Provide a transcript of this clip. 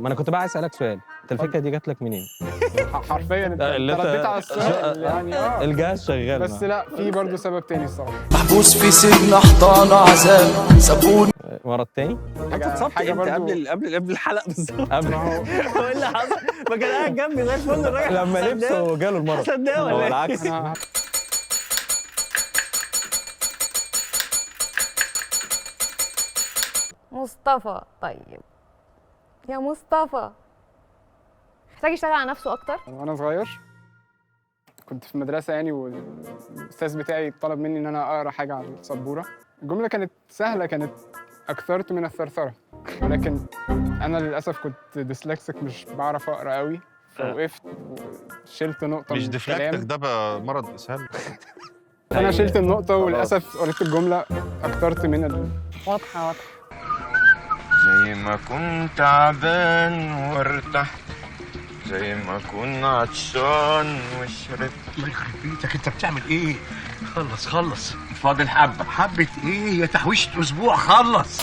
ما انا كنت بقى عايز اسالك سؤال، انت الفكره دي جات لك منين؟ حرفيا انت اللي انت رديت على السؤال يعني الجهاز شغال بس لا في برضه سبب تاني الصراحه. محبوس في سجن احضان عذاب سابوني. ورا التاني انت اتصبت حاجة امتى؟ برضو- قبل الحلقه بالظبط. قبل ما هو هو ايه اللي حصل؟ ما كان قاعد جنبي زي الفل الراجل لما لبسه جاله المرض. حسن ده هو ولا ايه؟ العكس. انا مصطفى. طيب يا مصطفى، محتاج يشتغل على نفسه اكتر. وانا صغير كنت في المدرسه يعني، والاستاذ بتاعي طلب مني ان انا اقرا حاجه على السبوره. الجمله كانت سهله، كانت اكثرت من الثرثره، ولكن انا للاسف كنت ديسلكسك، مش بعرف اقرا قوي، فوقفت وشلت نقطه مش من ديفلاكتك الكلام. ده بقى مرض اسهال. انا شلت النقطه وللاسف قريت الجمله اكثرت من واضحه واضحه. زي ما كنت تعبان وارتحت، زي ما كنت عطشان وشربت. الله يخرب بيتك، انت بتعمل ايه؟ خلص فاضل حبه ايه يا تحويشه اسبوع؟ خلص.